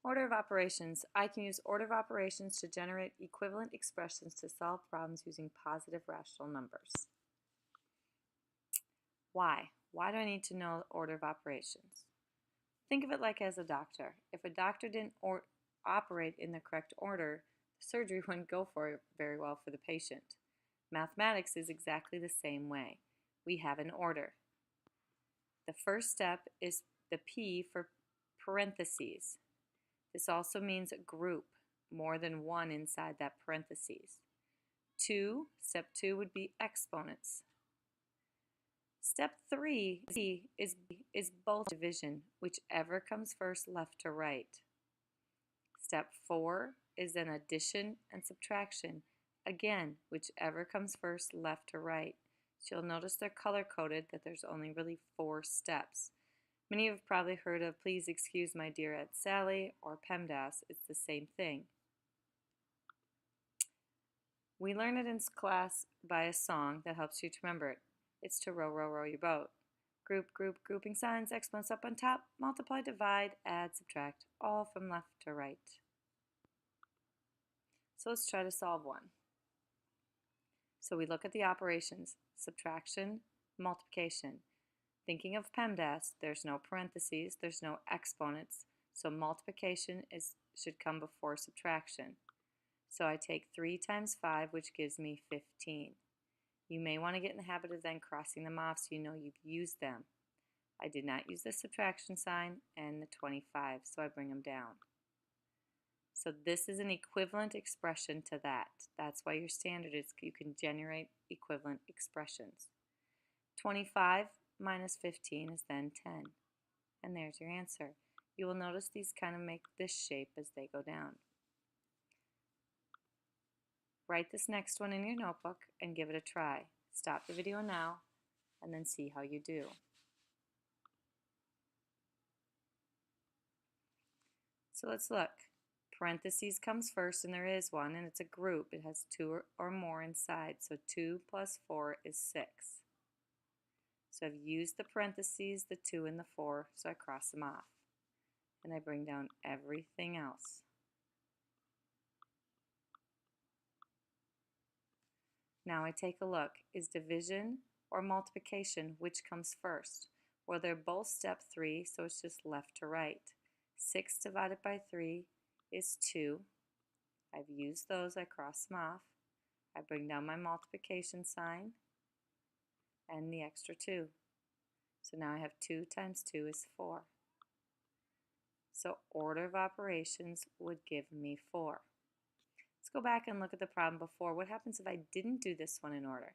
Order of operations. I can use order of operations to generate equivalent expressions to solve problems using positive rational numbers. Why? Why do I need to know order of operations? Think of it like as a doctor. If a doctor didn't operate in the correct order, the surgery wouldn't go very well for the patient. Mathematics is exactly the same way. We have an order. The first step is the P for parentheses. This also means a group, more than one inside that parentheses. Step 2 would be exponents. Step 3 is both division, whichever comes first left to right. Step 4 is then addition and subtraction, again, whichever comes first left to right. So you'll notice they're color-coded, that there's only really 4 steps. Many of you have probably heard of Please Excuse My Dear Aunt Sally or PEMDAS. It's the same thing. We learn it in class by a song that helps you to remember it. It's To Row, Row, Row Your Boat. Group, grouping signs, exponents up on top, multiply, divide, add, subtract, all from left to right. So let's try to solve one. So we look at the operations, subtraction, multiplication. Thinking of PEMDAS, there's no parentheses, there's no exponents, so multiplication should come before subtraction. So I take 3 times 5, which gives me 15. You may want to get in the habit of then crossing them off so you know you've used them. I did not use the subtraction sign and the 25, so I bring them down. So this is an equivalent expression to that. That's why your standard is you can generate equivalent expressions. 25 minus 15 is then 10. And there's your answer. You will notice these kind of make this shape as they go down. Write this next one in your notebook and give it a try. Stop the video now and then see how you do. So let's look. Parentheses comes first, and there is one, and it's a group. It has 2 or more inside, so 2 plus 4 is 6. So I've used the parentheses, the 2 and the 4, so I cross them off. And I bring down everything else. Now I take a look. Is division or multiplication, which comes first? Well, they're both step 3, so it's just left to right. 6 divided by 3 is 2. I've used those, I cross them off. I bring down my multiplication sign and the extra 2. So now I have 2 times 2 is 4. So order of operations would give me 4. Let's go back and look at the problem before. What happens if I didn't do this one in order?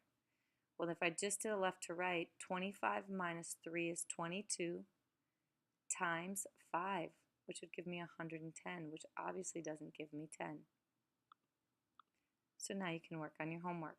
Well, if I just did a left to right, 25 minus 3 is 22 times 5, which would give me 110, which obviously doesn't give me 10. So now you can work on your homework.